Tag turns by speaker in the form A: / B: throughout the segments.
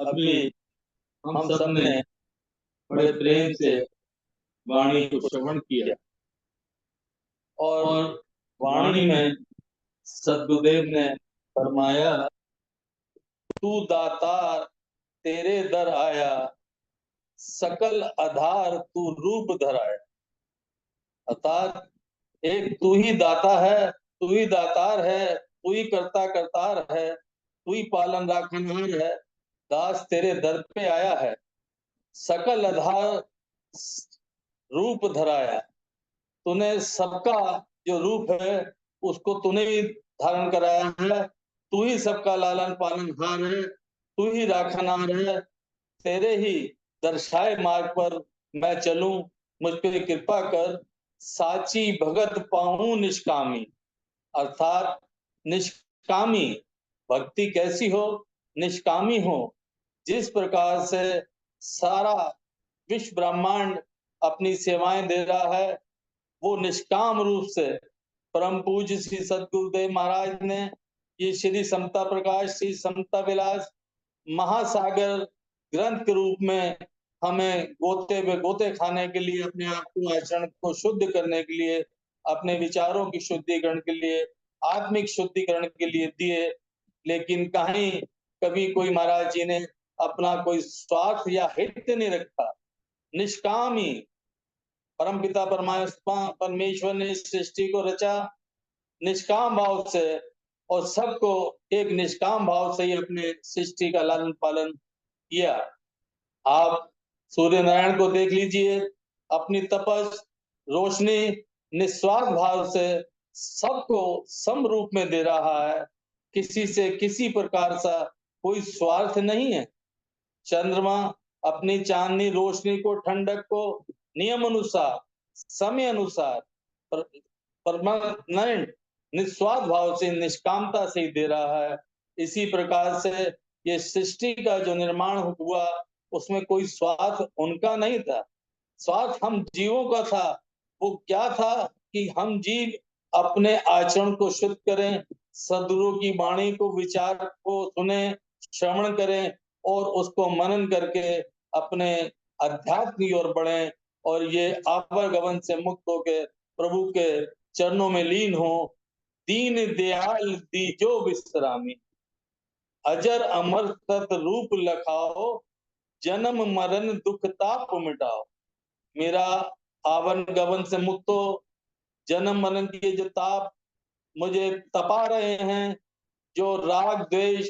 A: अभी हम सब ने बड़े प्रेम से वाणी को श्रवण किया और वाणी में सद्गुरुदेव ने फरमाया, तू दातार तेरे दर आया, सकल आधार तू रूप धराया। अर्थात एक तू ही दाता है, तू ही दातार है, तू ही करता करतार है, तू ही पालन राखनहार है। दास तेरे दर पे आया है, सकल आधार रूप धराया। तूने सबका जो रूप है उसको तूने ही धारण कराया है। तू ही सबका लालन पालनहार है, तू ही राखनहार है। तेरे ही दर्शाए मार्ग पर मैं चलूं, मुझ पे कृपा कर, साची भगत पाऊं निष्कामी। अर्थात निष्कामी भक्ति कैसी हो? निष्कामी हो। जिस प्रकार से सारा विश्व ब्रह्मांड अपनी सेवाएं दे रहा है, वो निष्काम रूप से परम पूज्य श्री सद्गुरुदेव महाराज ने ये श्री समता प्रकाश, श्री समता विलास महासागर ग्रंथ के रूप में हमें गोते में गोते खाने के लिए, अपने आप को आचरण को शुद्ध करने के लिए, अपने विचारों की शुद्धिकरण के लिए, आत्मिक शुद्धिकरण के लिए दिए। लेकिन कहीं कभी कोई महाराज जी ने अपना कोई स्वार्थ या हित नहीं रखा। निष्कामी परमपिता परमेश्वर ने इस सृष्टि को रचा निष्काम भाव से, और सबको एक निष्काम भाव से ही अपने सृष्टि का लालन पालन किया। आप सूर्य नारायण को देख लीजिए, अपनी तपस रोशनी निस्वार्थ भाव से सबको सम रूप में दे रहा है। किसी से किसी प्रकार सा कोई स्वार्थ नहीं है। चंद्रमा अपनी चांदनी रोशनी को, ठंडक को नियम अनुसार, समय अनुसार, परमानेंट निस्वार्थ भाव से, निष्कामता से ही दे रहा है। इसी प्रकार से ये सृष्टि का जो निर्माण हुआ, उसमें कोई स्वार्थ उनका नहीं था। स्वार्थ हम जीवों का था। वो क्या था कि हम जीव अपने आचरण को शुद्ध करें, सदगुरु की वाणी को, विचार को सुने, श्रवण करें और उसको मनन करके अपने अध्यात्म की ओर बढ़े और ये आवागमन से मुक्त होकर प्रभु के चरणों में लीन हो। दीन दयाल दीजो विश्रामी, अजर अमर सत रूप लखाओ, जन्म मरण दुख ताप मिटाओ। मेरा आवन गवन से मुक्त हो, जन्म मरण के जो ताप मुझे तपा रहे हैं, जो राग द्वेष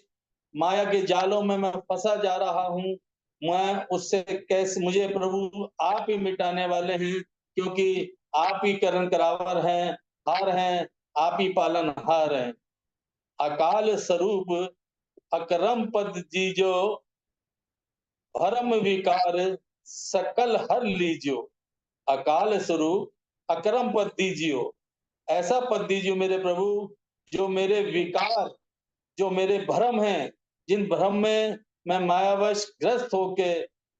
A: माया के जालों में मैं फंसा जा रहा हूं, मैं उससे कैसे, मुझे प्रभु आप ही मिटाने वाले हैं, क्योंकि आप ही करण करावर हैं, हार हैं, आप ही पालनहार हैं। अकाल स्वरूप अकरम पद जीजो, भरम विकार सकल हर लीजियो। अकाल स्वरूप अकरम पद दीजियो, ऐसा पद दीजियो मेरे प्रभु, जो मेरे विकार, जो मेरे भ्रम हैं, जिन भ्रम में मैं मायावश ग्रस्त होके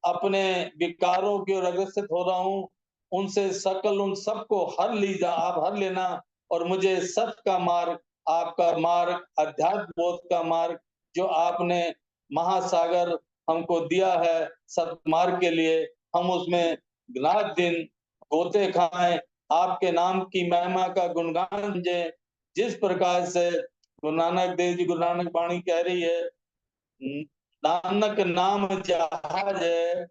A: अपने विकारों की ओर अग्रसर हो रहा हूं, उनसे सकल उन सबको हर लीजा, आप हर लेना और मुझे सत्य का मार्ग, आपका मार्ग, अध्यात्म बोध का मार्ग जो आपने महासागर हमको दिया है सत्मार्ग के लिए, हम उसमें रात दिन गोते खाएं, आपके नाम की महिमा का गुणगान समझे। जिस प्रकार से गुरु नानक देव जी, गुरु नानक वाणी कह रही है, नानक नाम जहाज है,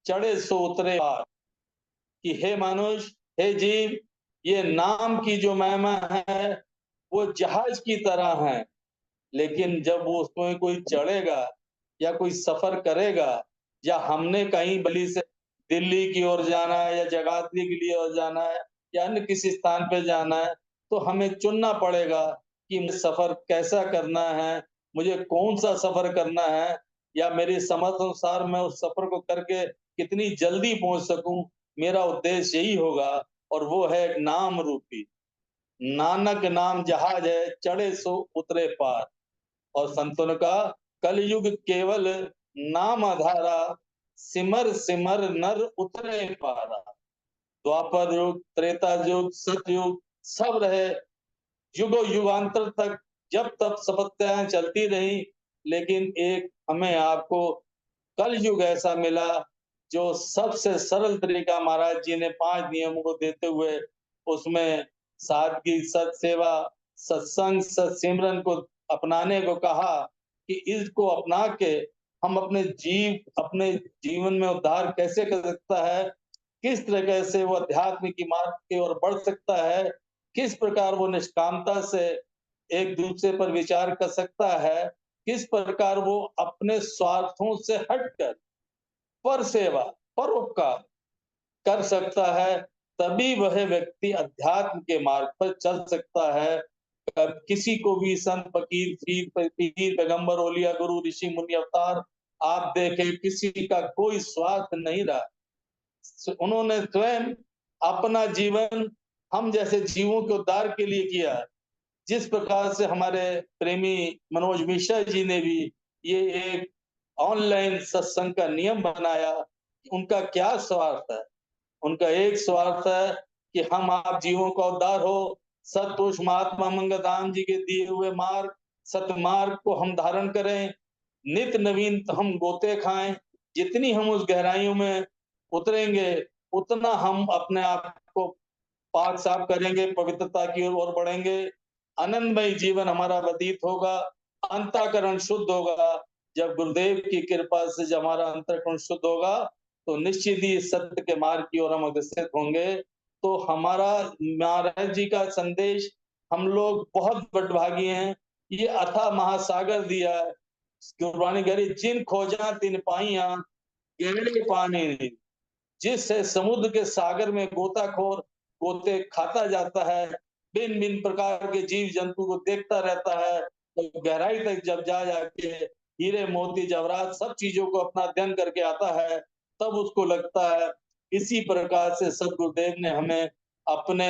A: चढ़े सो उतरे पार। कि हे मनुष्य, हे जीव, ये नाम की जो महिमा है वो जहाज की तरह है, लेकिन जब वो उसमें कोई चढ़ेगा या कोई सफर करेगा, या हमने कहीं बली से दिल्ली की ओर जाना है या जगाधरी के लिए ओर जाना है या अन्य किसी स्थान पर जाना है, तो हमें चुनना पड़ेगा कि मुझे सफर कैसा करना है, मुझे कौन सा सफर करना है, या मेरी समझ अनुसार मैं उस सफर को करके कितनी जल्दी पहुंच सकूं। मेरा उद्देश्य यही होगा, और वो है नाम रूपी। नानक नाम जहाज है, चढ़े सो उतरे पार। और संतों का कलयुग केवल नाम आधारा, सिमर सिमर नर उतरे पारा। द्वापर युग, त्रेता युग, सतयुग सब रहे, युगो युगांतर तक जब तक तपस्याएं चलती रही, लेकिन एक हमें आपको कल युग ऐसा मिला जो सबसे सरल तरीका महाराज जी ने 5 नियमों को देते हुए उसमें सादगी, सत्सेवा, सत्संग, सत्सिमरन को अपनाने को कहा कि इसको अपना के हम अपने जीवन में उद्धार कैसे कर सकता है, किस तरह से वो अध्यात्म की मार्ग की ओर बढ़ सकता है, किस प्रकार वो निष्कामता से एक दूसरे पर विचार कर सकता है, किस प्रकार वो अपने स्वार्थों से हटकर पर सेवा, परोपकार कर सकता है, तभी वह व्यक्ति अध्यात्म के मार्ग पर चल सकता है। किसी को भी संत, फकीर, पीर, पैगंबर, औलिया, गुरु, ऋषि, मुनि, अवतार आप देखें, किसी का कोई स्वार्थ नहीं रहा। उन्होंने स्वयं अपना जीवन हम जैसे जीवों के उद्धार के लिए किया। जिस प्रकार से हमारे प्रेमी मनोज मिश्रा जी ने भी ये एक ऑनलाइन सत्संग का नियम बनाया, उनका क्या स्वार्थ है? उनका एक स्वार्थ है कि हम आप जीवों का उद्धार हो, सतपुरुष महात्मा मंगलधाम जी के दिए हुए मार्ग, सतमार्ग को हम धारण करें, नित नवीन हम गोते खाएं। जितनी हम उस गहराइयों में उतरेंगे, उतना हम अपने आप को पाक साफ करेंगे, पवित्रता की ओर बढ़ेंगे, आनंदमय जीवन हमारा व्यतीत होगा, अंतःकरण शुद्ध होगा। जब गुरुदेव की कृपा से जब हमारा अंतःकरण शुद्ध होगा, तो निश्चित ही सत्य के मार्ग की ओर हम अग्रसर होंगे। तो हमारा महाराज जी का संदेश हम लोग बहुत बड़भागी हैं। ये अथाह महासागर दिया है। गुरबाणी करी जिन खोजा तिन पाइया, गहरे पानी नहीं। जिस समुद्र के सागर में गोताखोर गोते खाता जाता है, भिन्न भिन्न प्रकार के जीव जंतु को देखता रहता है, तो गहराई तक जब जा जाके हीरे मोती जवाहरात सब चीजों को अपना अध्ययन करके आता है, तब उसको लगता है। इसी प्रकार से सदगुरुदेव ने हमें अपने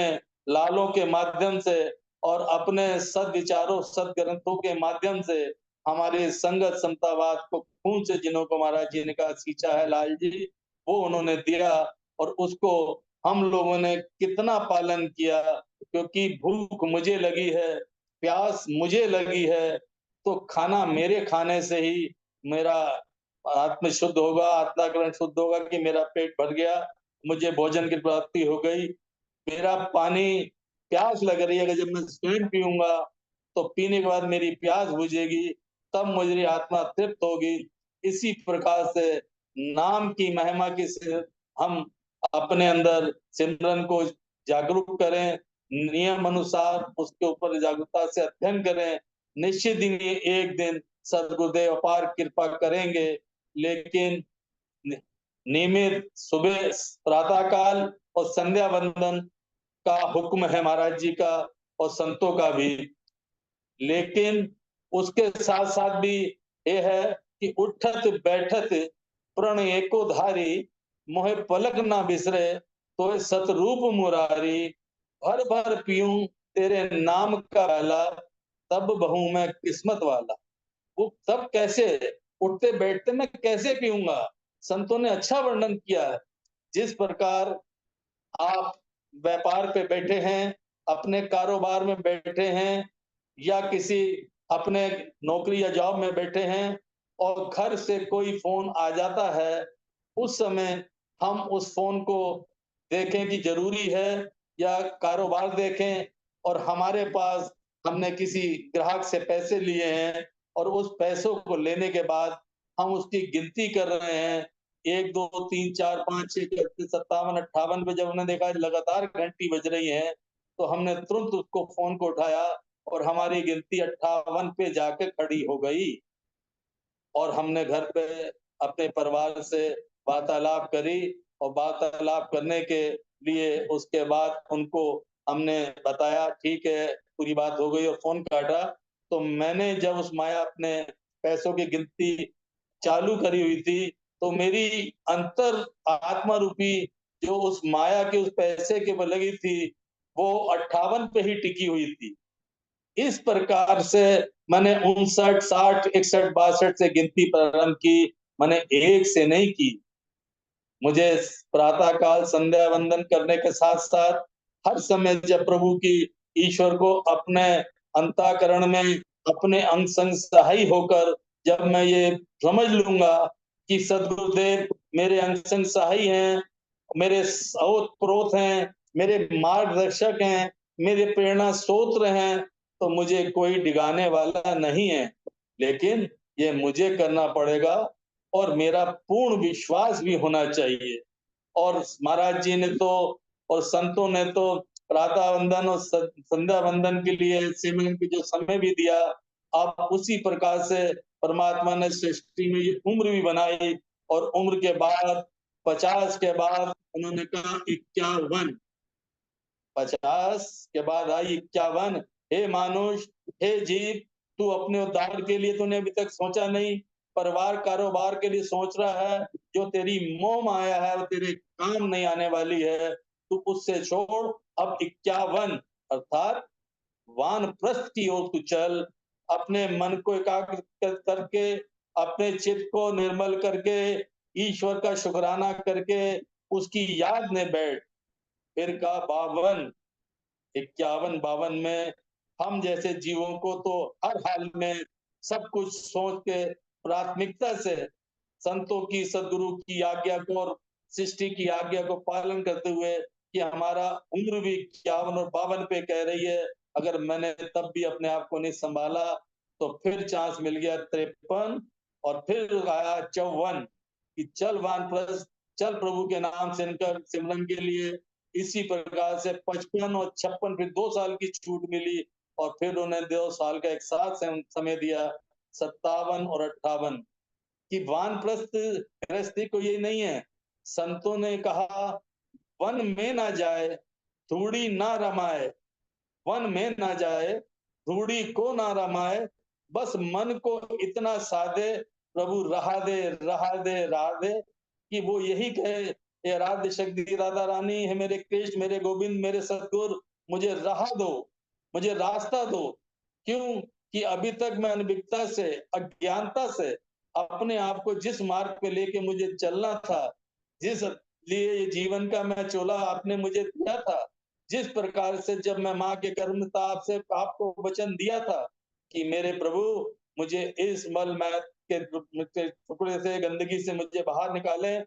A: लालों के माध्यम से और अपने सदविचारों, सदग्रंथों के माध्यम से हमारे संगत समतावाद को खून से जिन्हों को महाराज जी ने कहा सींचा है लाल जी, वो उन्होंने दिया। और उसको हम लोगों ने कितना पालन किया, क्योंकि भूख मुझे लगी है, प्यास मुझे लगी है, तो खाना मेरे खाने से ही मेरा आत्म शुद्ध होगा, आत्माकरण शुद्ध होगा कि मेरा पेट भर गया, मुझे भोजन की प्राप्ति हो गई। मेरा पानी प्यास लग रही है, अगर जब मैं स्वयं पीऊंगा तो पीने के बाद मेरी प्यास बुझेगी, तब मेरी आत्मा तृप्त होगी। इसी प्रकार से नाम की महिमा की से हम अपने अंदर सिमरन को जागरूक करें, नियम अनुसार उसके ऊपर जागरूकता से अध्ययन करें। निश्चित ही एक दिन सदगुरुदेव अपार कृपा करेंगे। लेकिन नियमित सुबह प्रातः काल और संध्या वंदन का हुक्म है महाराज जी का और संतों का भी। लेकिन उसके साथ साथ भी ये है कि उठत बैठत प्रण एको धारी, मोहे पलक ना बिसरे, तो सतरूप मुरारी, भर भर पीऊं तेरे नाम का प्याला, तब बहूं मैं किस्मत वाला। वो तब कैसे, उठते बैठते मैं कैसे पीऊंगा? संतों ने अच्छा वर्णन किया है। जिस प्रकार आप व्यापार पे बैठे हैं, अपने कारोबार में बैठे हैं, या किसी अपने नौकरी या जॉब में बैठे हैं और घर से कोई फोन आ जाता है, उस समय हम उस फोन को देखें कि जरूरी है या कारोबार देखें, और हमारे पास हमने किसी ग्राहक से पैसे लिए हैं और उस पैसों को लेने के बाद हम उसकी गिनती कर रहे हैं, 1 2 3 4 5 6 37 57 58 पे जब हमने देखा लगातार घंटी बज रही है, तो हमने तुरंत उसको फोन को उठाया और हमारी गिनती 58 पे जाके खड़ी हो गई। और हमने घर पे अपने परिवार से वार्तालाप करी, और वार्तालाप करने के लिए उसके बाद उनको हमने बताया ठीक है, पूरी बात हो गई और फोन काटा। तो मैंने जब उस माया अपने पैसों की गिनती चालू करी हुई थी, तो मेरी अंतर आत्मा रूपी जो उस माया के उस पैसे के ऊपर लगी थी, वो 58 पे ही टिकी हुई थी। इस प्रकार से मैंने 59 60 61 62 से गिनती प्रारंभ की। मैंने एक से नहीं की। मुझे प्रातः काल संध्या वंदन करने के साथ साथ हर समय जब प्रभु की ईश्वर को अपने अंतःकरण में अपने अंग संग सहाई होकर जब मैं ये समझ लूंगा कि सदगुरुदेव मेरे अंग संग सहाई हैं, मेरे ओत प्रोत हैं, मेरे मार्गदर्शक हैं, मेरे प्रेरणा स्रोत हैं, तो मुझे कोई डिगाने वाला नहीं है। लेकिन ये मुझे करना पड़ेगा और मेरा पूर्ण विश्वास भी होना चाहिए। और महाराज जी ने तो और संतों ने तो प्रातः वंदन और संध्या वंदन के लिए सिमरन की जो समय भी दिया, आप उसी प्रकार से परमात्मा ने सृष्टि में ये उम्र भी बनाई और उम्र के बाद 50 के बाद उन्होंने कहा 51, 50 के बाद आई 51। हे मानुष, हे जीव, तू अपने उद्धार के लिए तूने अभी तक सोचा नहीं, परिवार कारोबार के लिए सोच रहा है, जो तेरी मोह माया है वो तेरे काम नहीं आने वाली है, तू उससे छोड़। अब 51 अर्थात वानप्रस्थ की ओर तू चल, अपने मन को एकाग्र करके, अपने चित्त को निर्मल करके, ईश्वर का शुक्राना करके उसकी याद में बैठ। फिर का 52, 51-52 में हम जैसे जीवों को तो हर हाल में सब कुछ सोच के प्राथमिकता से संतों की, सदगुरु की आज्ञा को और सृष्टि की आज्ञा को पालन करते हुए कि हमारा उम्र भी 51 और 52 पे कह रही है, अगर मैंने तब भी अपने आप को नहीं संभाला तो फिर चांस मिल गया 53 और फिर आया 54 कि चल वानप्रस्थ, चल प्रभु के नाम से इनकर सिमरन के लिए। इसी प्रकार से 55 और 56 फिर 2 साल की छूट मिली और फिर उन्हें 2 साल का एक साथ समय दिया, 57 और 58 कि वानप्रस्थ गृहस्थी को ये नहीं है। संतों ने कहा वन में ना जाए, धूड़ी ना रमाए, वन में ना जाए, धूड़ी को ना रमाए, बस मन को इतना साधे, प्रभु रहा दे, रहा दे, रहा दे, कि वो यही कहे, ये आराध्य शक्ति राधा रानी है, मेरे कृष्ण, मेरे गोविंद, मेरे सतगुरु, मुझे राह दो, मुझे रास्ता दो। क्यों? कि अभी तक मैं अनभिज्ञता से, अज्ञानता से अपने आप को जिस मार्ग पे लेके मुझे चलना था, जिस लिए ये जीवन का मैं चोला आपने मुझे दिया था, जिस प्रकार से जब मैं माँ के गर्भ था आपसे आपको वचन दिया था कि मेरे प्रभु मुझे इस मल मैल के टुकड़े से, गंदगी से मुझे बाहर निकालें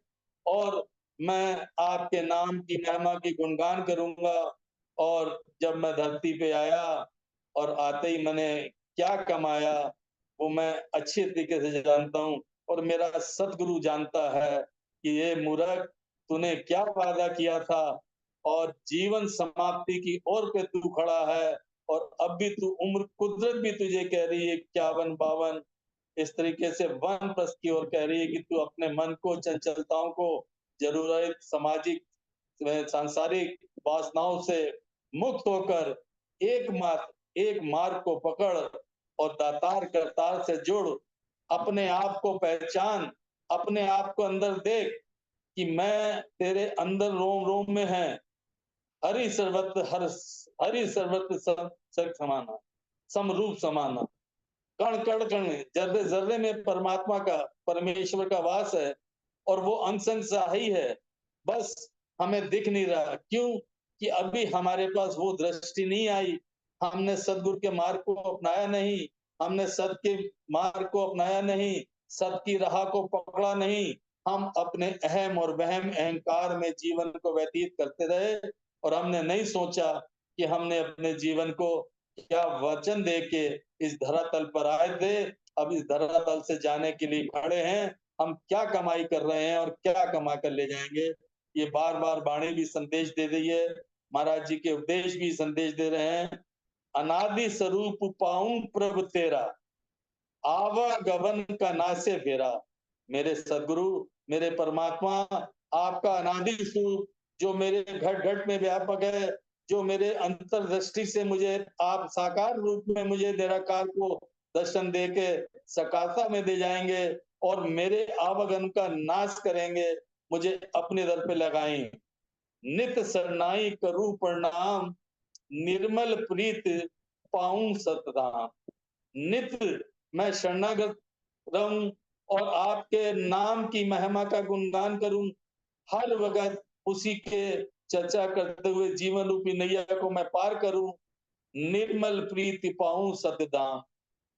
A: और मैं आपके नाम की महिमा की गुणगान करूंगा। और जब मैं धरती पे आया और आते ही मैंने क्या कमाया वो मैं अच्छे तरीके से जानता हूँ और मेरा सतगुरु जानता है कि ये मूर्ख, तूने क्या वादा किया था और जीवन समाप्ति की ओर पे तू खड़ा है और अब भी तू उम्र, कुदरत भी तुझे कह रही है 51-52 इस तरीके से वानप्रस्थ की ओर कह रही है कि तू अपने मन को, चंचलताओं को, जरूरत, सामाजिक, सांसारिक वासनाओं से मुक्त होकर एक मार्ग को पकड़ और दातार करतार से जुड़, अपने आप को पहचान, अपने आप को अंदर देख कि मैं तेरे अंदर रोम रोम में है, हरि सर्वत्र हरि सर्वत्र सर समाना, समरूप समाना, कण कण कण, जर्रे जर्रे में परमात्मा का, परमेश्वर का वास है और वो अंग सहाई है। बस हमें दिख नहीं रहा। क्यों? कि अभी हमारे पास वो दृष्टि नहीं आई, हमने सदगुरु के मार्ग को अपनाया नहीं, हमने सत के मार्ग को अपनाया नहीं, सत की राह को पकड़ा नहीं। हम अपने अहम और वहम अहंकार में जीवन को व्यतीत करते रहे और हमने नहीं सोचा कि हमने अपने जीवन को क्या वचन दे के इस धरातल पर आए थे, अब इस धरातल से जाने के लिए खड़े हैं। हम क्या कमाई कर रहे हैं और क्या कमा कर ले जाएंगे, ये बार बार वाणी भी संदेश दे रही है, महाराज जी के उपदेश भी संदेश दे रहे हैं। अनादि स्वरूप पाऊं प्रभु तेरा, आवागमन का नासे फेरा। मेरे सदगुरु, मेरे परमात्मा, आपका अनादि स्वरूप जो मेरे घट घट में व्यापक है, जो मेरे अंतर्दृष्टि से मुझे आप साकार रूप में मुझे निराकार को दर्शन दे के सकाशा में दे जाएंगे और मेरे आवागमन का नाश करेंगे, मुझे अपने दर पे लगाएं। नित सरनाई करूं प्रणाम, निर्मल प्रीत पाऊं सतधाम। नित मैं शरणागत रहूं और आपके नाम की महिमा का गुणगान करूं, हर वक्त उसी के चर्चा करते हुए जीवन रूपी नैया को मैं पार करूं। निर्मल प्रीति पाऊं सतधाम।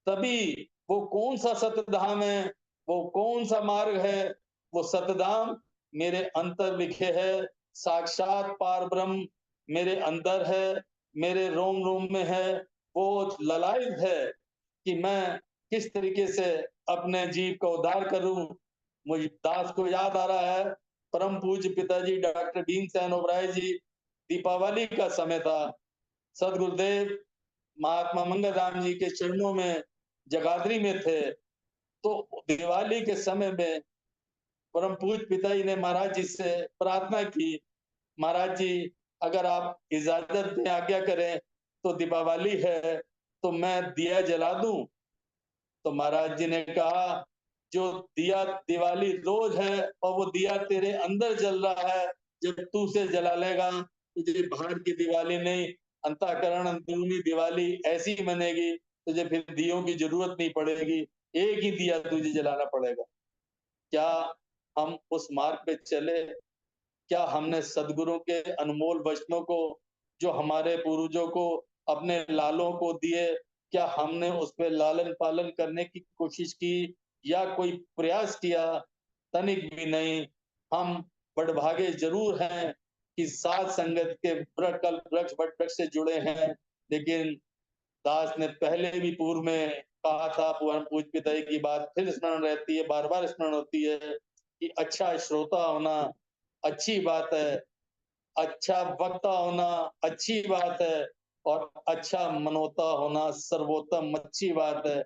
A: तभी वो कौन सा सतधाम है? वो कौन सा मार्ग है? वो सतधाम मेरे अंतर लिखे है, साक्षात पार ब्रह्म मेरे अंदर है, मेरे रोम रोम में है। वो ललायत है कि मैं किस तरीके से अपने जीव का उद्धार करूं। मुझे दास को याद आ रहा है, परम पूज्य पिताजी डॉक्टर भीमसेन ओबराय जी, दीपावली का समय था, सदगुरुदेव महात्मा मंगल राम जी के चरणों में जगाधरी में थे। तो दिवाली के समय में परम पूज्य पिताजी ने महाराज जी से प्रार्थना की, महाराज जी अगर आप इजाजत दें, आज्ञा करें, तो दीपावली है तो मैं दिया जला दूं। तो महाराज जी ने कहा, जो दिया दिवाली रोज है और वो दिया तेरे अंदर जल रहा है, जब तू उसे जला लेगा तुझे बाहर की दिवाली नहीं, अंतःकरण अंदरूनी दिवाली ऐसी बनेगी, तुझे फिर दियों की जरूरत नहीं पड़ेगी, एक ही दिया तुझे जलाना पड़ेगा। क्या हम उस मार्ग पे चले? क्या हमने सदगुरु के अनमोल वचनों को, जो हमारे पूर्वजों को अपने लालों को दिए, क्या हमने उस पे लालन पालन करने की कोशिश की या कोई प्रयास किया? तनिक भी नहीं। हम बड़भागे जरूर हैं कि साध संगत के वृक्ष वट वृक्ष से जुड़े हैं, लेकिन दास ने पहले भी पूर्व में कहा था, पूर्ण पूज पिताई की बात फिर स्मरण रहती है, बार बार स्मरण होती है कि अच्छा श्रोता होना अच्छी बात है, अच्छा वक्ता होना अच्छी बात है, और अच्छा मनोता होना सर्वोत्तम अच्छी बात है।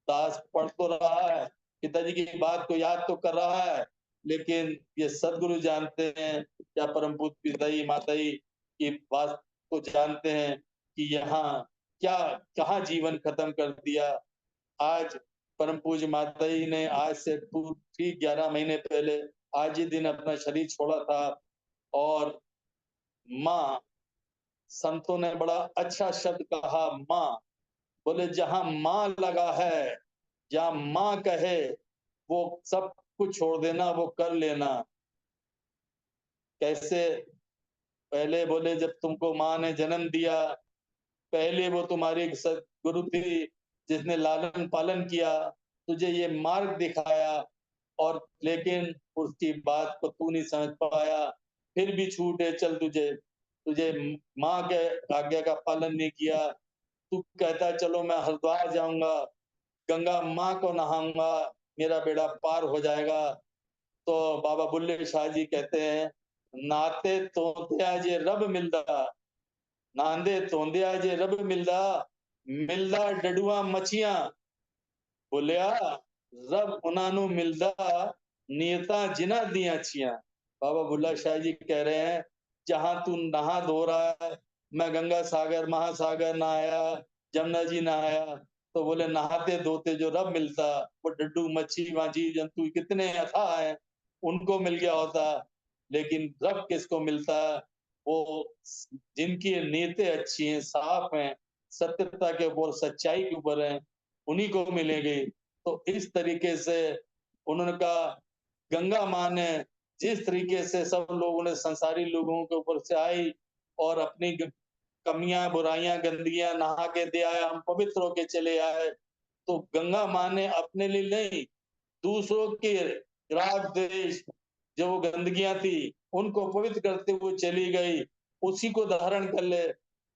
A: दास पढ़ तो रहा है, पिताजी की बात को याद तो कर रहा है, लेकिन ये सदगुरु जानते हैं, या परम पूज्य पिताजी माताजी की बात को जानते हैं कि यहाँ क्या कहाँ जीवन खत्म कर दिया। आज परम पूज्य माताजी ने आज से ठीक 11 महीने पहले आज ही दिन अपना शरीर छोड़ा था। और माँ, संतों ने बड़ा अच्छा शब्द कहा, माँ, बोले जहां माँ लगा है, जहां माँ कहे, वो सब कुछ छोड़ देना, वो कर लेना। कैसे? पहले बोले जब तुमको माँ ने जन्म दिया, पहले वो तुम्हारी सदगुरु थी, जिसने लालन पालन किया, तुझे ये मार्ग दिखाया, और लेकिन उसकी बात को तू नहीं समझ पाया, फिर भी छूटे चल तुझे, तुझे माँ के आज्ञा का पालन नहीं किया। तू कहता चलो मैं हरिद्वार जाऊंगा, गंगा माँ को नहाऊंगा, मेरा बेड़ा पार हो जाएगा। तो बाबा बुल्ले शाह जी कहते हैं, नाते तोंदिया जे रब मिलदा, नांदे तोंदिया जे रब मिलदा, मिलदा डडुआ मछियां, बोलिया रब उन्होंने मिलदा, नियता जिना दिया छिया। बाबा बुल्ला शाह जी कह रहे हैं, जहां तू नहा धो रहा है, मैं गंगा सागर महासागर नहाया, जमुना जी नहाया, तो बोले नहाते धोते जो रब मिलता, वो डड्डू मच्छी वहां जीव जंतु कितने अथाह हैं, उनको मिल गया होता। लेकिन रब किसको मिलता? वो जिनकी नीयतें अच्छी हैं, साफ हैं, सत्यता के ऊपर सच्चाई के ऊपर हैं, उन्हीं को मिलेगी। तो इस तरीके से उन्होंने कहा, गंगा माँ ने जिस तरीके से सब लोगों ने संसारी लोगों के ऊपर से आई और अपनी कमियां बुराइयां गंदगियां नहा के दे आया, हम पवित्र होके चले आए। तो गंगा माँ ने अपने लिए नहीं, दूसरों के राग द्वेष जो वो गंदगियां थी उनको पवित्र करते हुए चली गई, उसी को धारण कर ले।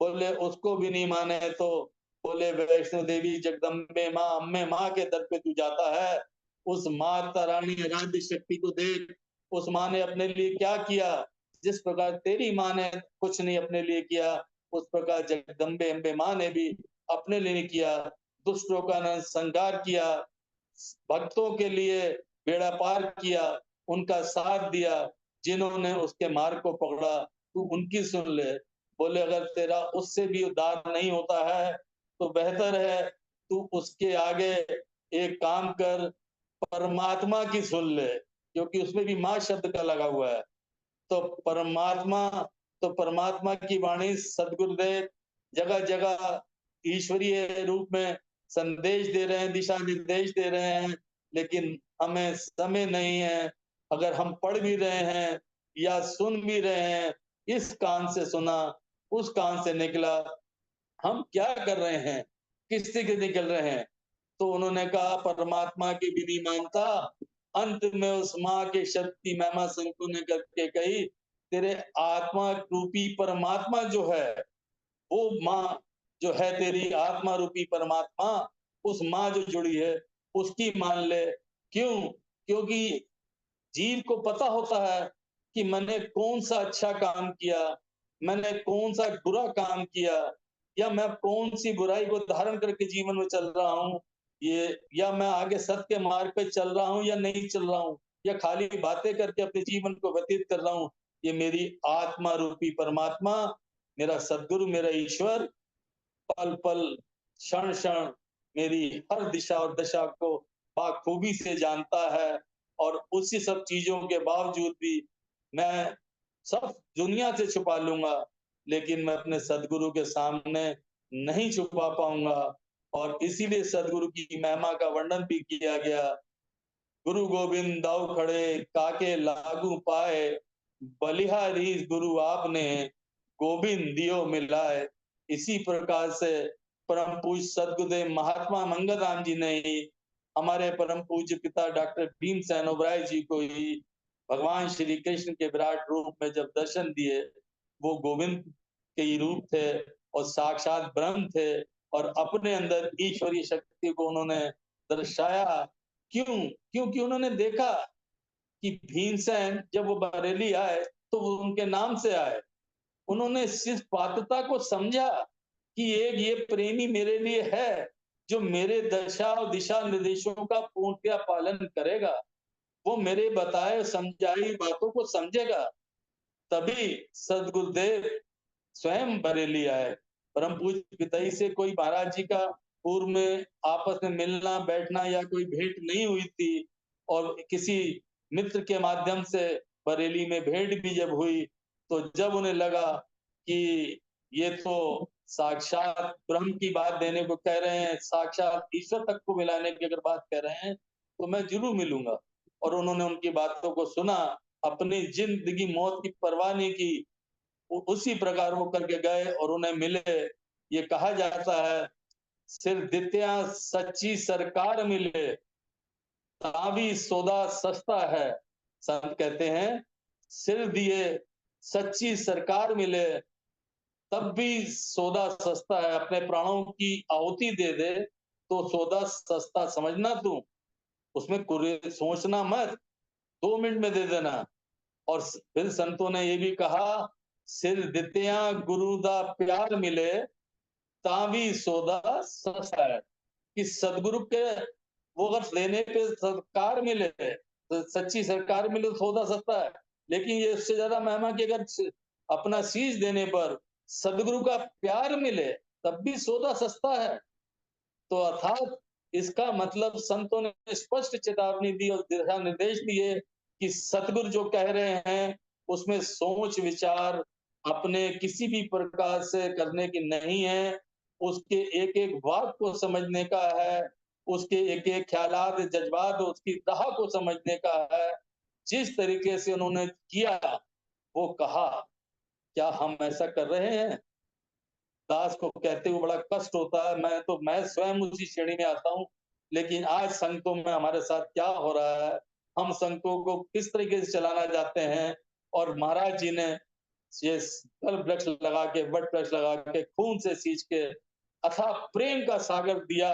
A: बोले उसको भी नहीं माने तो बोले वैष्णो देवी जगदम्बे माँ अम्बे माँ के दर पे तू जाता है, उस माता रानी आराध्य शक्ति को देख, उस माँ ने अपने लिए क्या किया। जिस प्रकार तेरी माँ ने कुछ नहीं अपने लिए किया, उस प्रकार जगदम्बे अम्बे माँ ने भी अपने लिए नहीं किया, दुष्टों का संहार किया, भक्तों के लिए बेड़ा पार किया, उनका साथ दिया, जिन्होंने उसके मार्ग को पकड़ा, तू उनकी सुन ले। बोले अगर तेरा उससे भी उद्धार नहीं होता है तो बेहतर है तू उसके आगे एक काम कर, परमात्मा की सुन ले, क्योंकि उसमें भी माँ शब्द का लगा हुआ है। तो परमात्मा, तो परमात्मा की वाणी सदगुरुदेव जगह जगह ईश्वरीय रूप में संदेश दे रहे हैं, दिशा निर्देश दे रहे हैं, लेकिन हमें समय नहीं है। अगर हम पढ़ भी रहे हैं या सुन भी रहे हैं, इस कान से सुना उस कान से निकला, हम क्या कर रहे हैं, किस से निकल रहे हैं? तो उन्होंने कहा परमात्मा की भी नहीं मानता। अंत में उस माँ के शब्द की महिमा संतों ने करके कही, तेरे आत्मा रूपी परमात्मा जो है, वो माँ जो है तेरी आत्मा रूपी परमात्मा, उस माँ जो जुड़ी है उसकी मान ले। क्यों? क्योंकि जीव को पता होता है कि मैंने कौन सा अच्छा काम किया, मैंने कौन सा बुरा काम किया, या मैं कौन सी बुराई को धारण करके जीवन में चल रहा हूँ, ये या मैं आगे सत्य के मार्ग पे चल रहा हूँ या नहीं चल रहा हूँ, या खाली बातें करके अपने जीवन को व्यतीत कर रहा हूँ। ये मेरी आत्मा रूपी परमात्मा, मेरा सदगुरु, मेरा ईश्वर पल पल, क्षण क्षण मेरी हर दिशा और दशा को बाखूबी से जानता है। और उसी सब चीजों के बावजूद भी मैं सब दुनिया से छुपा लूंगा, लेकिन मैं अपने सदगुरु के सामने नहीं छुपा पाऊंगा। और इसीलिए सदगुरु की महिमा का वर्णन भी किया गया। गुरु गोविंद दाऊ खड़े, काके लागू पाए, बलिहारी गुरु आपने, गोविंद दियो मिलाए। इसी प्रकार से परम पूज्य सदगुरुदेव महात्मा मंगल राम जी ने ही हमारे परम पूज्य पिता डॉक्टर भीमसेन ओबराय जी को ही भगवान श्री कृष्ण के विराट रूप में जब दर्शन दिए, वो गोविंद के ही रूप थे और साक्षात ब्रह्म थे, और अपने अंदर ईश्वरीय शक्ति को उन्होंने दर्शाया। क्यों? क्योंकि उन्होंने देखा कि भीमसेन जब वो बरेली आए तो वो उनके नाम से आए। उन्होंने इस पात्रता को समझा कि एक ये प्रेमी मेरे लिए है जो मेरे दशा और दिशा निर्देशों का पूर्णतया पालन करेगा, वो मेरे बताए समझाई बातों को समझेगा। तभी सदगुरुदेव स्वयं बरेली आए। परम पूज्य पिताई से कोई महाराज जी का पूर्व में आपस में मिलना बैठना या कोई भेंट नहीं हुई थी, और किसी मित्र के माध्यम से बरेली में भेंट भी जब हुई, तो जब उन्हें लगा कि ये तो साक्षात ब्रह्म की बात देने को कह रहे हैं, साक्षात ईश्वर तक को मिलाने की अगर बात कह रहे हैं, तो मैं जरूर मिलूंगा। और उन्होंने उनकी बातों को सुना, अपनी जिंदगी मौत की परवाह नहीं की, उसी प्रकार वो करके गए और उन्हें मिले। ये कहा जाता है, सिर दित्या सच्ची सरकार मिले, तावी सौदा सस्ता है। संत कहते हैं, सिर दिए सच्ची सरकार मिले, तब भी सौदा सस्ता है। अपने प्राणों की आहुति दे दे तो सौदा सस्ता समझना तू, उसमें सोचना मत, 2 मिनट में दे देना। और फिर संतों ने ये भी कहा, सिर दित्या गुरु दा प्यार मिले, तावी सौदा सस्ता है। कि सदगुरु के वो अगर लेने पे सरकार मिले, तो सच्ची सरकार मिले तो सौदा सस्ता है। लेकिन ये इससे ज्यादा महिमा की अगर अपना शीश देने पर सदगुरु का प्यार मिले, तब भी सौदा सस्ता है। तो अर्थात इसका मतलब संतों ने स्पष्ट चेतावनी दी और दिशा निर्देश दिए कि सतगुरु जो कह रहे हैं उसमें सोच विचार अपने किसी भी प्रकार से करने की नहीं है, उसके एक एक वाक को समझने का है, उसके एक एक ख्यालात जज्बात उसकी राह को समझने का है। जिस तरीके से उन्होंने किया, वो कहा, क्या हम ऐसा कर रहे हैं? दास को कहते हुए बड़ा कष्ट होता है, मैं स्वयं उसी श्रेणी में आता हूँ। लेकिन आज संगतों में हमारे साथ क्या हो रहा है, हम संगतों को किस तरीके से चलाना चाहते हैं। और महाराज जी ने ये कल वृक्ष लगा के, वट वृक्ष लगा के, खून से सींच के अथाह प्रेम का सागर दिया,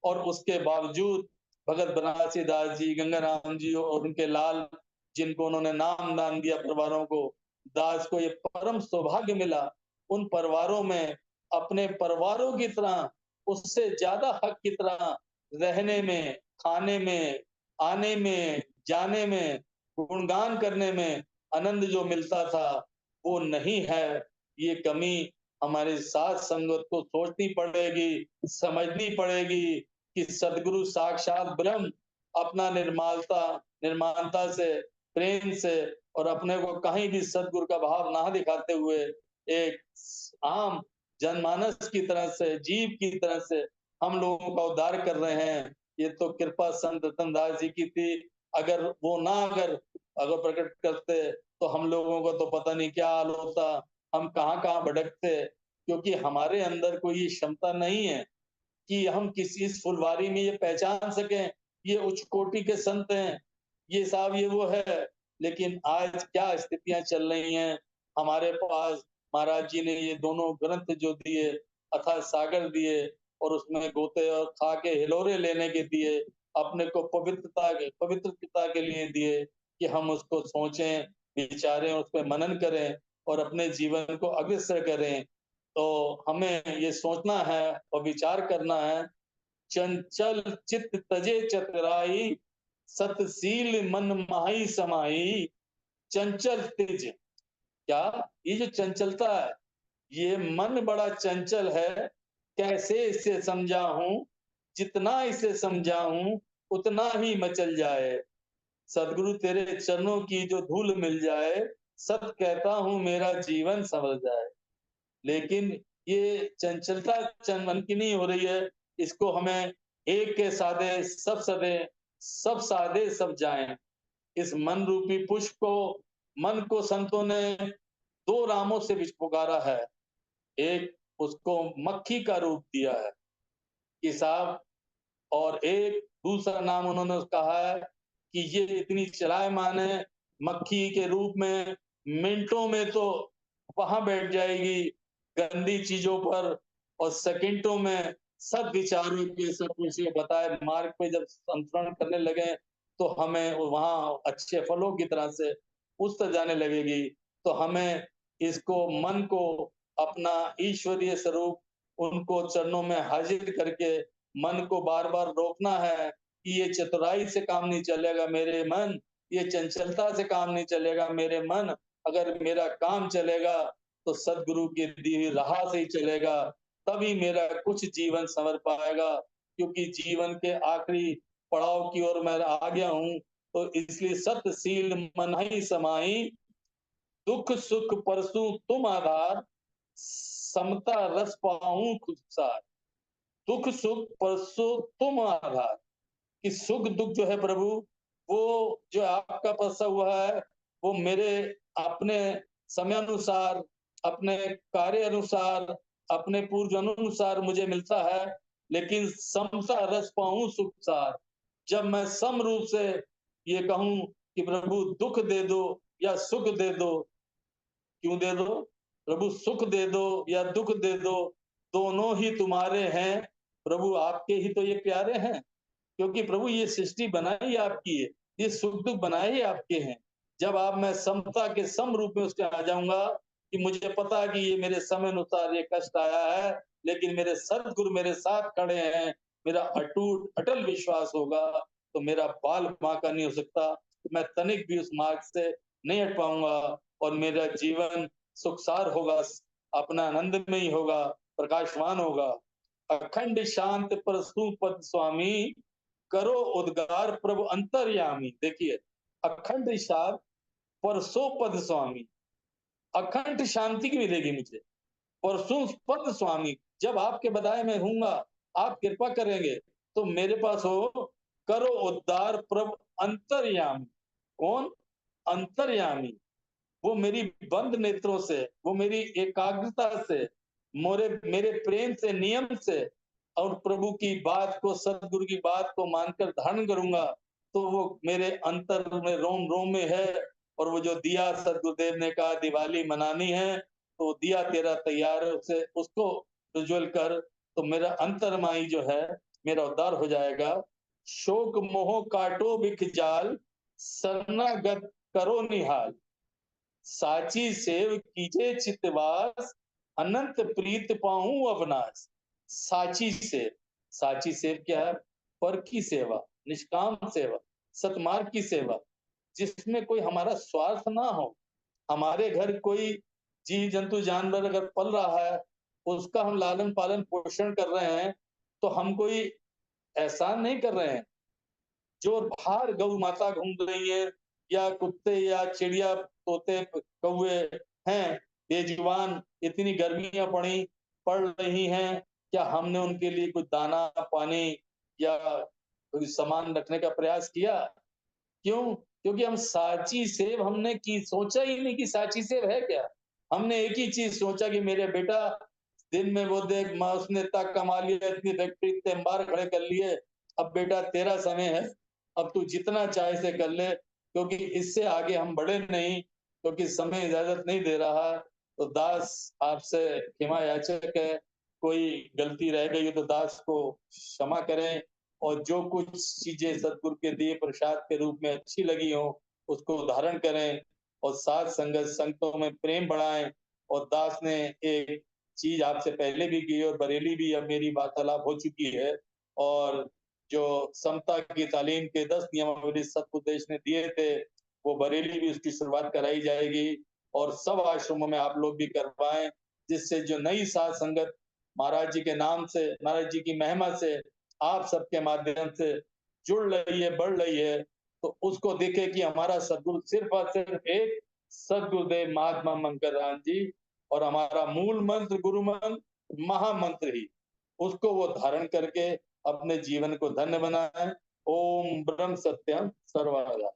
A: और उसके बावजूद भगत बनारसी दास जी, गंगाराम जी और उनके लाल, जिनको उन्होंने नाम दान दिया परिवारों को, दास को ये परम सौभाग्य मिला उन परिवारों में अपने परिवारों की तरह, उससे ज्यादा हक की तरह रहने में, खाने में, आने में, जाने में, गुणगान करने में आनंद जो मिलता था, वो नहीं है। ये कमी हमारे साथ संगत को सोचनी पड़ेगी, समझनी पड़ेगी कि सदगुरु साक्षात ब्रह्म अपना निर्माणता से, प्रेम से, और अपने को कहीं भी सदगुरु का भाव ना दिखाते हुए एक आम जनमानस की तरह से, जीव की तरह से हम लोगों का उद्धार कर रहे हैं। ये तो कृपा संत रतनदास जी की थी। अगर वो ना अगर प्रकट करते तो हम लोगों को तो पता नहीं क्या हाल होता, हम कहाँ कहाँ भटकते, क्योंकि हमारे अंदर कोई क्षमता नहीं है कि हम किसी इस फुलवारी में ये पहचान सकें, ये उच्च कोटि के संत हैं, ये साहब ये वो है। लेकिन आज क्या स्थितियां चल रही हैं, हमारे पास महाराज जी ने ये दोनों ग्रंथ जो दिए, अथाह सागर दिए, और उसमें गोते और खा के हिलोरे लेने के दिए, अपने को पवित्रता के लिए दिए कि हम उसको सोचें, विचारें, उस पर मनन करें और अपने जीवन को अग्रसर करें। तो हमें ये सोचना है और विचार करना है, चंचल चित्त तजे चतुराई, सतशील मन माही समाई, चंचल तेज। क्या ये जो चंचलता है, ये मन बड़ा चंचल है, कैसे इसे समझाऊं, जितना इसे समझाऊं उतना ही मचल जाए। सदगुरु तेरे चरणों की जो धूल मिल जाए, सत कहता हूं मेरा जीवन संवल जाए। लेकिन ये चंचलता मन की नहीं हो रही है, इसको हमें एक के साधे सब सदे, सब साधे सब जाएं। इस मन रूपी पुष्प को, मन को संतों ने दो नामों से पुकारा है। एक उसको मक्खी का रूप दिया है कि साहब, और एक दूसरा नाम उन्होंने कहा है कि ये इतनी चलायमान है, मक्खी के रूप में मिनटों में तो वहां बैठ जाएगी गंदी चीजों पर, और सेकंडों में सब विचारों के सब कुछ ये बताए मार्ग पे जब संतरण करने लगे तो हमें वहां अच्छे फलों की तरह से उस तरह जाने लगेगी। तो हमें इसको, मन को अपना ईश्वरीय स्वरूप उनको चरणों में हाजिर करके मन को बार बार रोकना है कि ये चतुराई से काम नहीं चलेगा मेरे मन, ये चंचलता से काम नहीं चलेगा मेरे मन। अगर मेरा काम चलेगा तो सदगुरु की दी हुई राह से ही चलेगा, तभी मेरा कुछ जीवन संवर पाएगा। क्योंकि जीवन के आखिरी पड़ाव की ओर मैं आ गया हूं, तो इसलिए सतशील मन ही समाई, दुख सुख परसू तुम आधार, समता रस पाऊं खुद सार। दुख सुख परसो तुम आधार, कि सुख दुख जो है प्रभु, वो जो आपका परसा हुआ है, वो मेरे अपने समय अनुसार, अपने कार्य अनुसार, अपने पूर्वजन्म अनुसार मुझे मिलता है। लेकिन समता रस पाऊं सुख सार, जब मैं सम रूप से ये कहूं कि प्रभु दुख दे दो या सुख दे दो, क्यों दे दो प्रभु, सुख दे दो या दुख दे दो, दोनों ही तुम्हारे हैं प्रभु, आपके ही तो ये प्यारे हैं। क्योंकि प्रभु ये सृष्टि बनाई आपकी है, ये सुख दुख बनाए ही आपके हैं। जब आप, मैं समता के सम रूप में उसके आ जाऊंगा कि मुझे पता है कि ये मेरे समय अनुसार ये कष्ट आया है, लेकिन मेरे सदगुरु मेरे साथ खड़े हैं, मेरा अटूट अटल विश्वास होगा, तो मेरा बाल बांका नहीं हो सकता, मैं तनिक भी उस मार्ग से नहीं हट पाऊंगा, और मेरा जीवन सुखसार होगा, अपना आनंद में ही होगा, प्रकाशवान होगा। अखंड शांत परसु पद स्वामी, करो उद्गार प्रभु अंतर्यामी। देखिए, अखंड शांत परसों पद स्वामी, अखंड शांति की मिलेगी मुझे, परसों पद स्वामी, जब आपके बदाए में हूंगा, आप कृपा करेंगे, तो मेरे पास हो, करो उद्धार प्रभु अंतर्यामी। कौन? अंतर्यामी। वो मेरी बंद नेत्रों से, वो मेरी एकाग्रता से, मोरे मेरे प्रेम से, नियम से, और प्रभु की बात को, सदगुरु की बात को मानकर धारण करूंगा, तो वो मेरे अंतर में, रोम रोम में है। और वो जो दिया सदगुरुदेव ने कहा दिवाली मनानी है, तो दिया तेरा तैयार है, उसे उसको प्रज्वल कर, तो मेरा अंतरमाई जो है मेरा उद्धार हो जाएगा। शोक मोह काटो बिख जाल, शरणागत करो निहाल, साची सेव कीजे चितवास, अनंत प्रीत पाऊं अवनाश। साची सेव, साची सेव क्या है? पर की सेवा, निष्काम सेवा, सतमार्ग की सेवा, जिसमें कोई हमारा स्वार्थ ना हो। हमारे घर कोई जीव जंतु जानवर अगर पल रहा है, उसका हम लालन पालन पोषण कर रहे हैं, तो हम कोई एहसान नहीं कर रहे हैं। जो बाहर गौ माता घूम रही है, या कुत्ते या चिड़िया तोते कौए हैं बेजुबान, इतनी गर्मियां पड़ रही हैं, क्या हमने उनके लिए कुछ दाना पानी या कोई सामान रखने का प्रयास किया? क्यों? क्योंकि हम साची सेव हमने की, सोचा ही नहीं कि साची सेव है क्या। हमने एक ही चीज सोचा कि मेरे बेटा दिन में वो देख माँ उसने इतना कमा लिया, इतनी फैक्ट्री, इतने अंबार खड़े कर लिए, अब बेटा तेरा समय है, अब तू जितना चाहे से कर ले, क्योंकि इससे आगे हम बढ़े नहीं, क्योंकि समय इजाजत नहीं दे रहा। तो दास आपसे क्षमा याचक है, कोई गलती रह गई हो तो दास को क्षमा करें, और जो कुछ चीजें सदगुरु के दिए प्रसाद के रूप में अच्छी लगी हो उसको धारण करें, और साथ संगत संगतों में प्रेम बढ़ाएं। और दास ने एक चीज आपसे पहले भी की और बरेली भी अब मेरी वार्तालाप हो चुकी है, और जो समता की तालीम के 10 नियमावली सतुपदेश ने दिए थे, वो बरेली भी उसकी शुरुआत कराई जाएगी, और सब आश्रमों में आप लोग भी करवाएं, जिससे जो नई साध संगत महाराज जी के नाम से, महाराज जी की महिमा से आप सबके माध्यम से जुड़ रही है, बढ़ रही है, तो उसको देखे कि हमारा सदगुरु सिर्फ और सिर्फ एक सदगुरुदेव महात्मा मंगल राम जी, और हमारा मूल मंत्र गुरु मंत्र महामंत्र ही, उसको वो धारण करके अपने जीवन को धन्य बनाए। ओम ब्रह्म सत्यम सर्वदा।